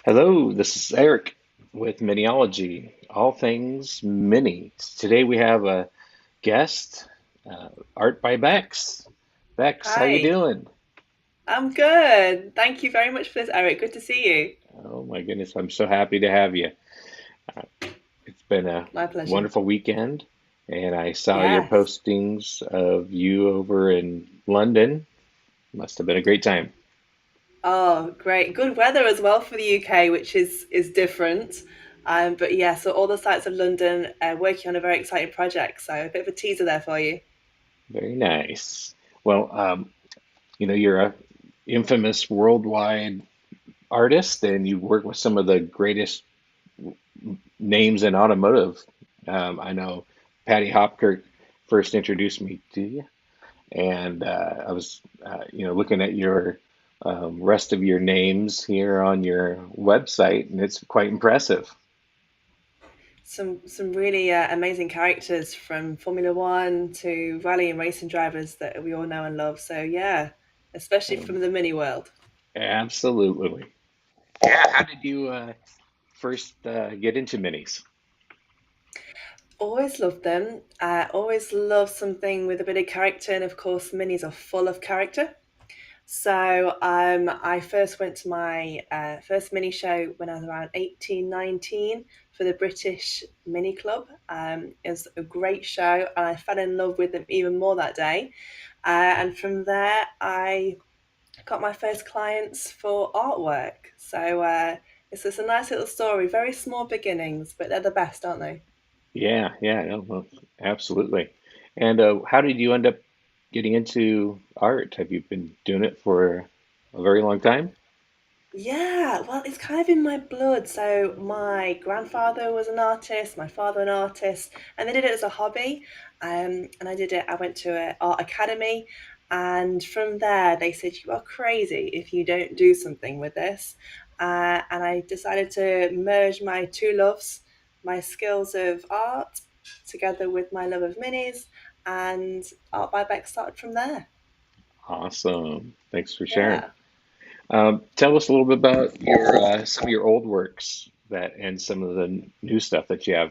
Hello, this is Eric with Miniology, all things mini. Today we have a guest, Art by Bex. Bex, how you Hi, doing? I'm good. Thank you very much for this, Eric. Good to see you. Oh my goodness, I'm so happy to have you. Uh, it's been a My pleasure. wonderful weekend, and I saw your Yes. postings of you over in London. Must have been a great time. Oh, great. Good weather as well for the UK, which is different. But yeah, so all the sites of London working on a very exciting project. So a bit of a teaser there for you. Very nice. Well, you're a infamous worldwide artist, and you work with some of the greatest names in automotive. I know Paddy Hopkirk first introduced me to you, and I was, looking at your rest of your names here on your website, and it's quite impressive. Some really amazing characters from Formula One to rally and racing drivers that we all know and love. So yeah, especially Um, from the mini world. Absolutely. Yeah. How did you first get into minis? Always loved them. Always loved something with a bit of character, and of course, minis are full of character. So I first went to my first mini show when I was around 18, 19 for the British Mini Club. It was a great show, and I fell in love with them even more that day. And from there, I got my first clients for artwork. So it's just a nice little story. Very small beginnings, but they're the best, aren't they? Yeah, yeah, no, well, absolutely. And how did you end up getting into art? Have you been doing it for a very long time? Yeah, well, it's kind of in my blood. So my grandfather was an artist, my father an artist, and they did it as a hobby. And I did it. I went to an art academy, and from there they said you are crazy if you don't do something with this. And I decided to merge my two loves, my skills of art, together with my love of minis, and Art by Beck started from there. Awesome. Thanks for sharing. Yeah. Tell us a little bit about your some of your old works that and some of the new stuff that you have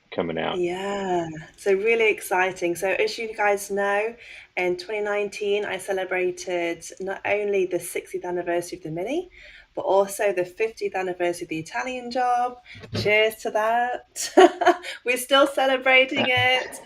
coming out. Yeah, so really exciting. So, as you guys know, in 2019, I celebrated not only the 60th anniversary of the Mini, but also the 50th anniversary of the Italian job. Cheers to that. We're still celebrating it.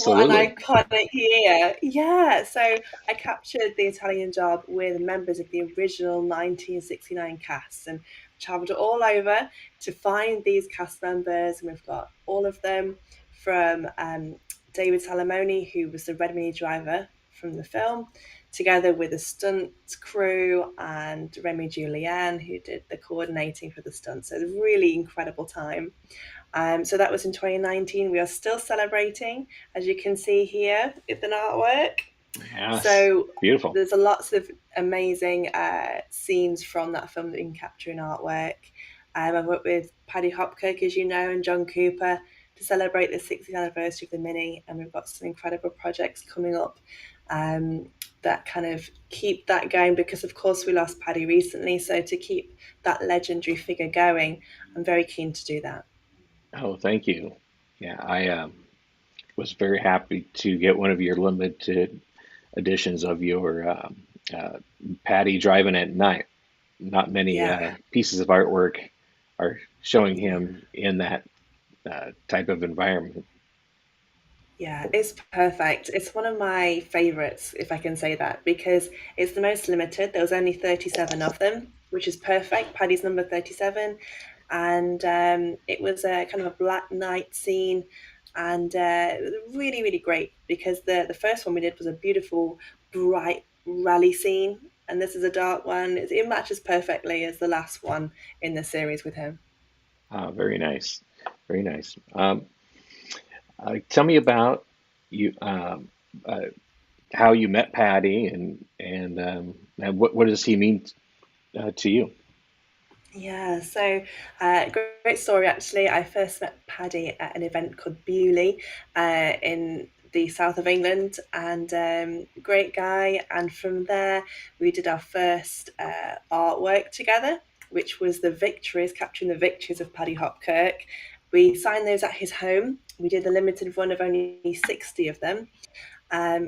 What an Absolutely. iconic year. Yeah, so I captured the Italian job with members of the original 1969 cast and traveled all over to find these cast members. And we've got all of them from David Salamone, who was the Red Mini driver from the film, together with a stunt crew and Remy Julienne, who did the coordinating for the stunts. So, it was a really incredible time. So, that was in 2019. We are still celebrating, as you can see here, with an artwork. Yes. So, Beautiful. there's a lots of amazing scenes from that film that we can capture in artwork. I've worked with Paddy Hopkirk, as you know, and John Cooper to celebrate the 60th anniversary of the Mini, and we've got some incredible projects coming up um, that kind of keep that going. Because, of course, we lost Paddy recently, so to keep that legendary figure going, I'm very keen to do that. Oh, thank you. Yeah, I was very happy to get one of your limited editions of your uh, Patty driving at night. Not many Yeah, pieces of artwork are showing yeah. him in that type of environment. Yeah, it's perfect. It's one of my favorites, if I can say that, because it's the most limited. There was only 37 of them, which is perfect. Paddy's number 37. And it was a kind of a black night scene. And it was really, really great because the first one we did was a beautiful, bright rally scene. And this is a dark one. It matches perfectly as the last one in the series with him. Very nice, very nice. Tell me about you, how you met Patty, and what does he mean to you? Yeah, so great story actually. I first met Paddy at an event called Bewley in the south of England, and great guy. And from there, we did our first artwork together, which was capturing the victories of Paddy Hopkirk. We signed those at his home. We did a limited run of only 60 of them.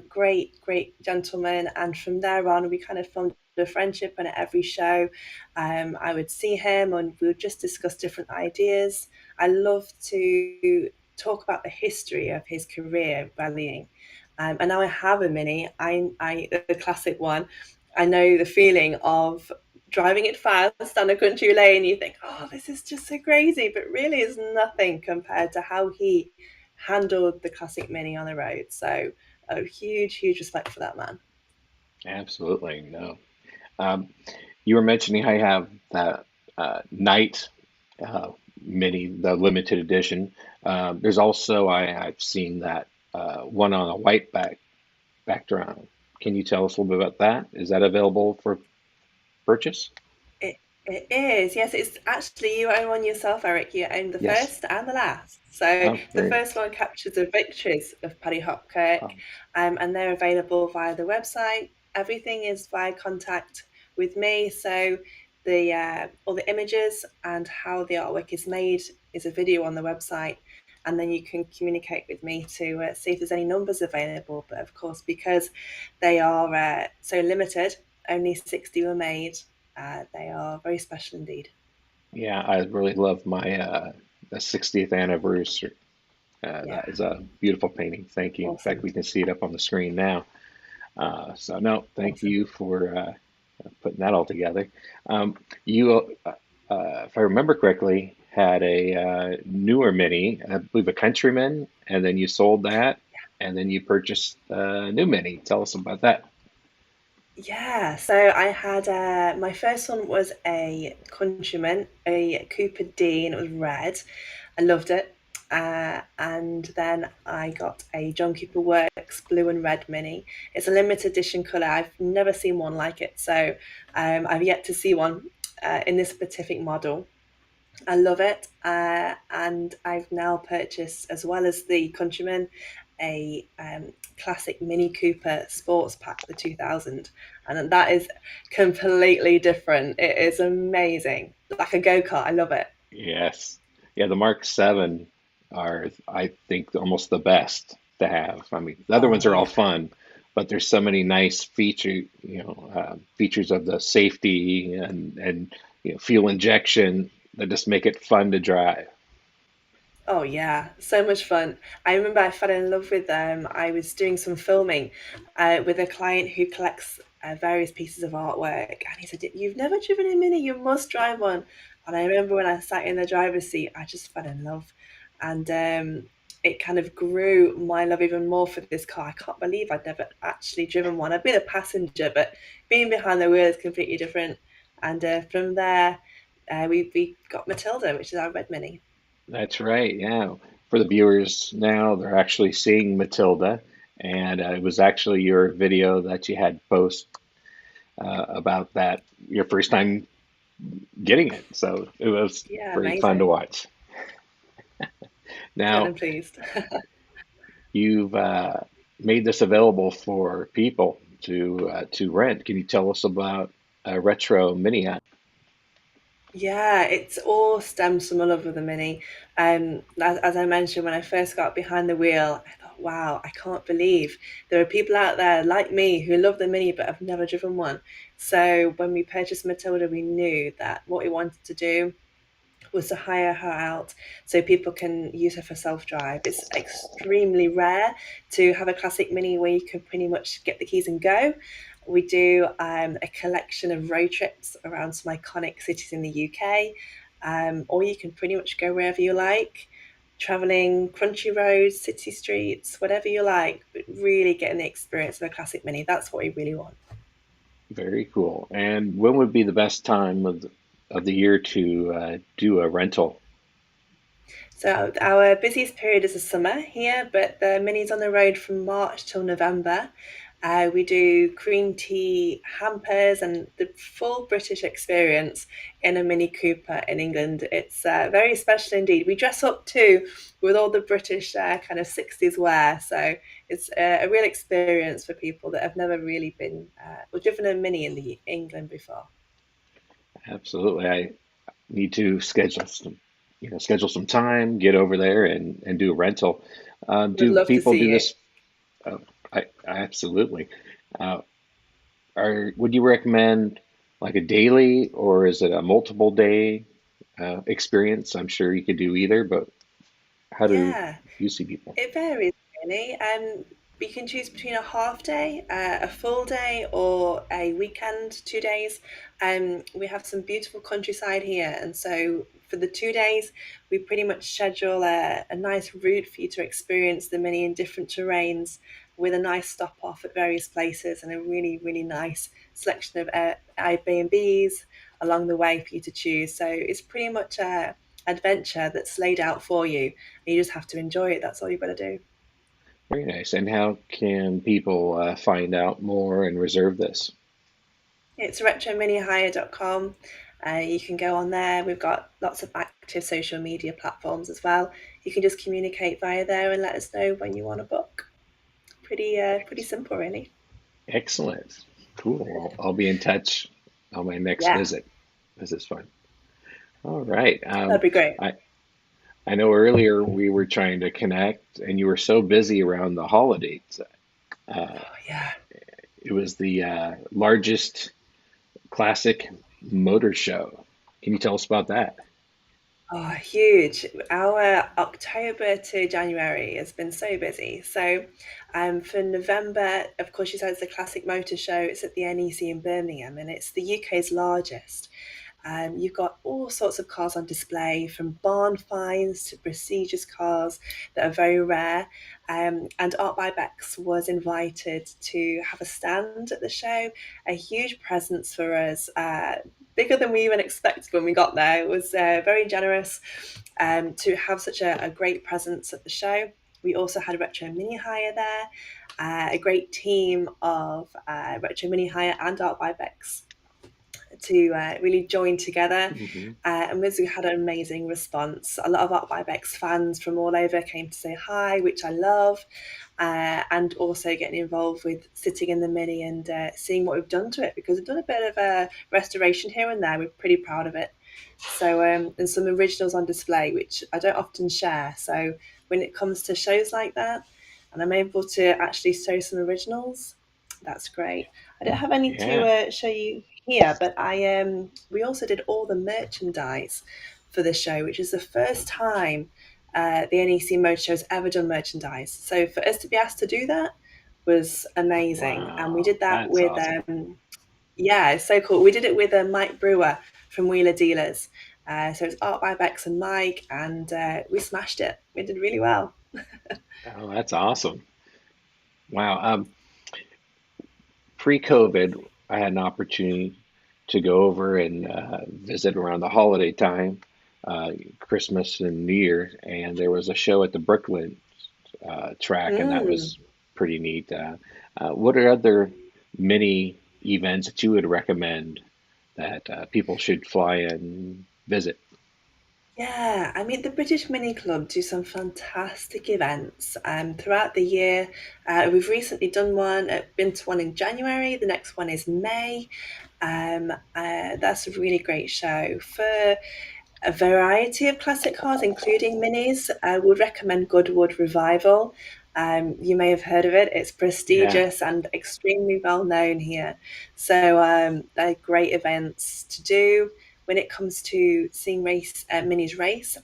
Great gentleman. And from there on, we kind of formed a friendship. And at every show, I would see him and we would just discuss different ideas. I love to talk about the history of his career rallying. And now I have a Mini, the classic one. I know the feeling of driving it fast down a country lane. You think, oh, this is just so crazy, but really it's nothing compared to how he handled the classic Mini on the road. So a huge respect for that man. Absolutely. No. Um, you were mentioning how you have that night uh, mini, the limited edition. There's also I've seen that one on a white background. Can you tell us a little bit about that? Is that available for purchase? It is, yes. It's actually you own one yourself, Eric. You own the Yes. first and the last. So Oh, the very first nice. one captures the victories of Paddy Hopkirk, Oh, and they're available via the website. Everything is via contact with me. So the all the images and how the artwork is made is a video on the website, and then you can communicate with me to see if there's any numbers available. But of course, because they are so limited, only 60 were made. They are very special indeed. yeah, I really love my the 60th anniversary. Yeah, That is a beautiful painting. Thank you. In fact, awesome, we can see it up on the screen now. So no, thank awesome. you for putting that all together. You, if I remember correctly, had a newer Mini, I believe a Countryman, and then you sold that, and then you purchased a new Mini. Tell us about that. Yeah, so I had my first one was a Countryman, a Cooper D, and it was red. I loved it. And then I got a John Cooper Works blue and red mini. It's a limited edition colour. I've never seen one like it, so I've yet to see one in this specific model. I love it. And I've now purchased, as well as the Countryman, a classic Mini Cooper Sports Pack, the 2000. And that is completely different. It is amazing. Like a go kart. I love it. Yes. Yeah, the Mark 7 are, I think, almost the best to have. I mean, the other ones Oh, are all yeah. fun, but there's so many nice features of the safety and fuel injection that just make it fun to drive. Oh yeah, so much fun. I remember I fell in love with them. I was doing some filming with a client who collects various pieces of artwork, and he said, "You've never driven a Mini, you must drive one." And I remember when I sat in the driver's seat, I just fell in love, and it kind of grew my love even more for this car. I can't believe I'd never actually driven one. I've been a passenger, but being behind the wheel is completely different. And from there, we got Matilda, which is our red Mini. That's right. Yeah. For the viewers now, they're actually seeing Matilda, and it was actually your video that you had post about that your first time getting it. So it was Yeah, very fun to amazing. watch. Good Now, and pleased. you've made this available for people to rent. Can you tell us about Retro Mini? Yeah, it's all stems from a love of the Mini. As I mentioned, when I first got behind the wheel, I thought, wow, I can't believe there are people out there like me who love the Mini but have never driven one. So when we purchased Matilda, we knew that what we wanted to do was to hire her out so people can use her for self-drive. It's extremely rare to have a classic Mini where you can pretty much get the keys and go. We do a collection of road trips around some iconic cities in the UK, or you can pretty much go wherever you like, traveling crunchy roads, city streets, whatever you like, but really getting the experience of a classic Mini. That's what we really want. Very cool. And when would be the best time of the year to do a rental? So our busiest period is the summer here, but the Mini's on the road from March till November. We do green tea hampers and the full British experience in a Mini Cooper in England. It's very special indeed. We dress up too with all the British kind of 60s wear. So it's a real experience for people that have never really been or driven a Mini in the England before. Absolutely. need to schedule some time, get over there and do a rental. Would Do love to people see do you. this? Absolutely. Uh, would you recommend like a daily or is it a multiple day experience? I'm sure you could do either, but how do Yeah. you see people? It varies really. You can choose between a half day, a full day, or a weekend, 2 days. We have some beautiful countryside here, and so for the 2 days, we pretty much schedule a nice route for you to experience the many and different terrains with a nice stop off at various places and a really, really nice selection of Airbnbs along the way for you to choose. So it's pretty much a adventure that's laid out for you. You just have to enjoy it. That's all you've got to do. Very nice. And how can people find out more and reserve this? It's retrominihire.com. You can go on there. We've got lots of active social media platforms as well. You can just communicate via there and let us know when you want to book. Pretty Ex- simple, really. Excellent. Cool. I'll be in touch on my next Yeah, visit. This is fun. All right. that'd be great. I, I know earlier we were trying to connect and you were so busy around the holidays. Uh, Oh, yeah. it was the largest classic motor show. Can you tell us about that? Oh, huge. Our October to January has been so busy. So, for November, of course, you said it's the Classic Motor Show. It's at the NEC in Birmingham, and it's the UK's largest. You've got all sorts of cars on display, from barn finds to prestigious cars that are very rare. And ArtByBex was invited to have a stand at the show, a huge presence for us, bigger than we even expected when we got there. It was very generous to have such a great presence at the show. We also had Retro Mini Hire there, a great team of Retro Mini Hire and ArtByBex to really join together. Hmm. And Mizu had an amazing response. A lot of ArtByBex fans from all over came to say hi, which I love, and also getting involved with sitting in the Mini and seeing what we've done to it, because we've done a bit of a restoration here and there. We're pretty proud of it. So, and some originals on display, which I don't often share. So, when it comes to shows like that, and I'm able to actually show some originals, that's great. I don't have any to Yeah. show you here, but I we also did all the merchandise for the show, which is the first time the NEC Motor Show has ever done merchandise. So for us to be asked to do that was amazing, and we Wow. did that That's with awesome. yeah, it's so cool. We did it with Mike Brewer from Wheeler Dealers. So it's Art by Bex and Mike, and we smashed it. We did really well. Oh, that's awesome. Wow. Pre-COVID, I had an opportunity to go over and visit around the holiday time, Christmas and New Year, and there was a show at the Brooklyn track, and that Mm. was pretty neat. What are other mini events that you would recommend that people should fly and visit? Yeah, I mean, the British Mini Club do some fantastic events throughout the year. We've recently done one, been to one in January, the next one is May. That's a really great show. For a variety of classic cars, including minis, I would recommend Goodwood Revival. You may have heard of it. It's Yeah. prestigious and extremely well known here. So they're great events to do. When it comes to seeing minis race,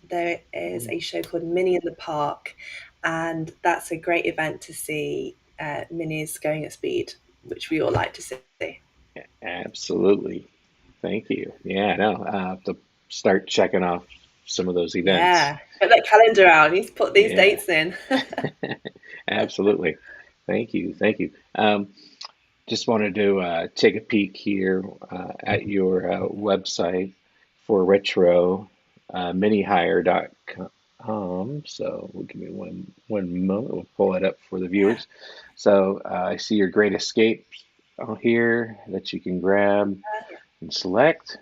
there is Mm, a show called Mini in the Park, and that's a great event to see minis going at speed, which we all like to see. absolutely. Thank you. Yeah, no, I have to start checking off some of those events. Yeah, get that calendar out. You need to put these Yeah, dates in. absolutely. Thank you. Thank you. Just wanted to take a peek here at your website for retro minihire.com. So give me one moment. We'll pull it up for the Yeah. viewers. So I see your great escapes on here that you can grab and select.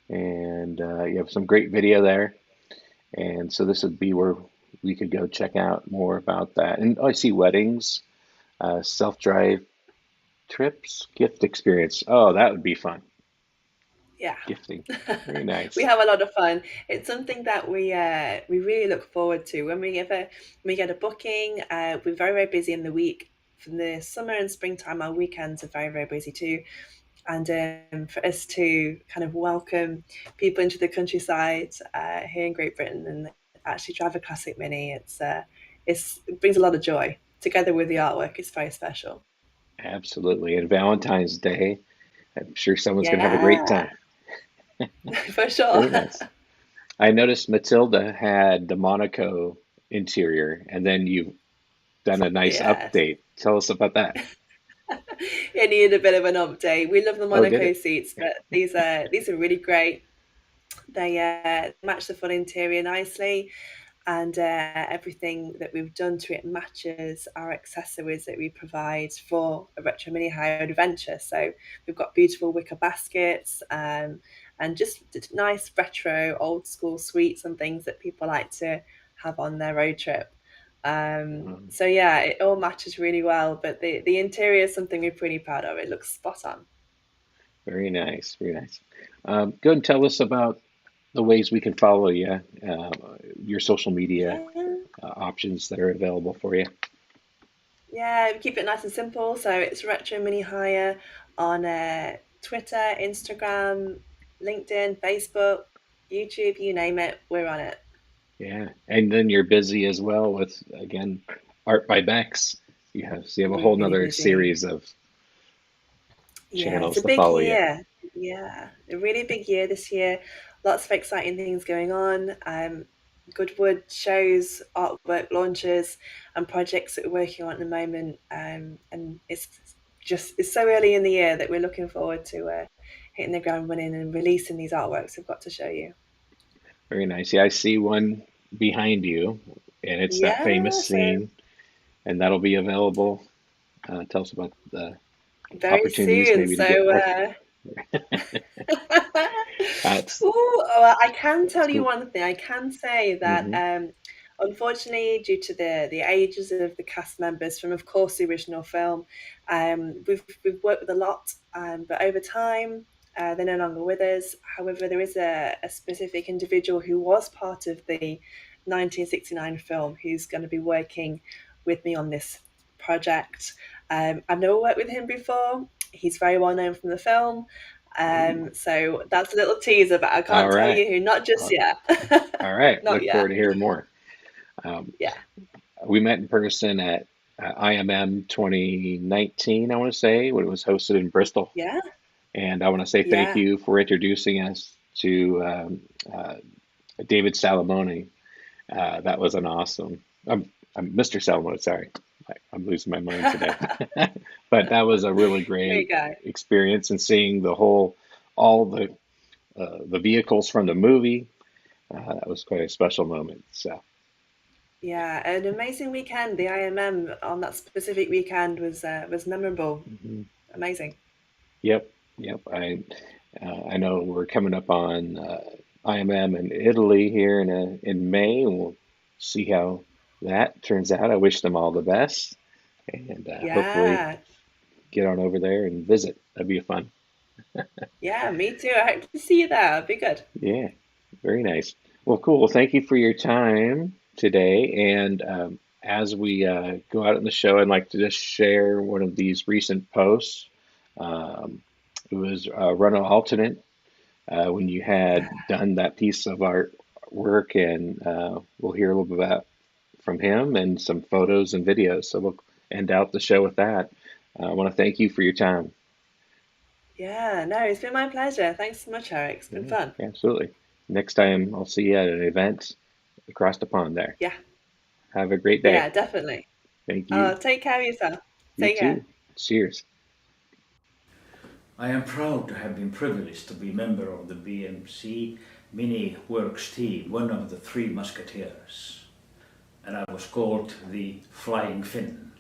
And you have some great video there. And so this would be where we could go check out more about that. And I see weddings, self-drive trips, gift experience. Oh, that would be fun. Yeah. gifting. Very We nice. have a lot of fun. It's something that we really look forward to. When we get a booking, we're very, very busy in the week. From the summer and springtime, our weekends are very, very busy too. And for us to kind of welcome people into the countryside here in Great Britain and actually drive a classic Mini, it brings a lot of joy. Together with the artwork, it's very special. Absolutely. And Valentine's Day, I'm sure someone's going to have a great Yeah, time. for sure. Very nice. I noticed Matilda had the Monaco interior, and then you've done a nice Yes. update. Tell us about that. It needed a bit of an update. We love the Oh, did Monaco it? seats, but these are really great. They match the full interior nicely, and everything that we've done to it matches our accessories that we provide for a retro mini hire adventure. So we've got beautiful wicker baskets, and just nice retro old school sweets and things that people like to have on their road trip. Um, So yeah, it all matches really well, but the interior is something we're pretty proud of. It looks spot on. Very nice. Very nice. Go ahead and tell us about the ways we can follow you, your social media Yeah. options that are available for you. Yeah, we keep it nice and simple. So it's Retro Mini Hire on Twitter, Instagram, LinkedIn, Facebook, YouTube, you name it, we're on it. Yeah. And then you're busy as well with, again, Art by Bex. So you have a whole Really nother busy. series of Yeah, it's channels a to big follow you. year. Yeah, a really big year this year. Lots of exciting things going on. Goodwood shows, artwork launches, and projects that we're working on at the moment. And it's so early in the year that we're looking forward to hitting the ground running and releasing these artworks we've got to show you. Very nice. Yeah, I see one behind you, and it's that famous Yeah, so scene, and that'll be available. Tell us about the very opportunities soon. maybe to get So more. That's Well, I can that's tell you cool. one thing. I can say that Hmm. unfortunately, due to the ages of the cast members from, of course, the original film, we've worked with a lot, but over time, they're no longer with us. However, there is a specific individual who was part of the 1969 film who's going to be working with me on this project. I've never worked with him before. He's very well known from the film. Ooh. So that's a little teaser, but I All can't tell right. you who, not just Uh, yet. All right. Not Look yet. forward to hearing more. Um, Yeah. we met in person at IMM 2019, I want to say, when it was hosted in Bristol. Yeah. And I want to say thank Yeah. you for introducing us to uh, David Salamone. That was an awesome. I'm Mr. Salamone, sorry. I'm losing my mind today. But that was a really There you great go. experience and seeing all the vehicles from the movie. That was quite a special moment. So, Yeah, an amazing weekend. The IMM on that specific weekend was memorable. mhm. Amazing. Yep, yep. I know we're coming up on IMM in Italy here in May, and we'll see how that turns out. I wish them all the best, and hopefully Yeah. get on over there and visit. That'd be fun. Yeah, me too. I hope to see you there. It'll be good. Yeah, very nice. Well, cool. Well, thank you for your time today. And as we go out on the show, I'd like to just share one of these recent posts. Um, it was Rauno Aaltonen when you had done that piece of artwork, and we'll hear a little bit about from him and some photos and videos. So we'll end out the show with that. I want to thank you for your time. Yeah, no, it's been my pleasure. Thanks so much, Eric. It's been Yeah, fun. absolutely. Next time I'll see you at an event across the pond there. Yeah, Have a great yeah, day. definitely. Thank you. Take care of yourself. You Take care. too. Cheers. I am proud to have been privileged to be member of the BMC Mini Works team, one of the three musketeers, and I was called the Flying Finn.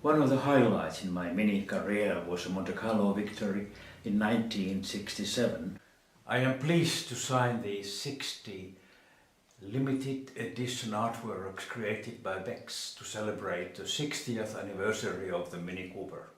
One of the highlights in my mini career was a Monte Carlo victory in 1967. I am pleased to sign the 60 limited edition artworks created by Bex to celebrate the 60th anniversary of the Mini Cooper.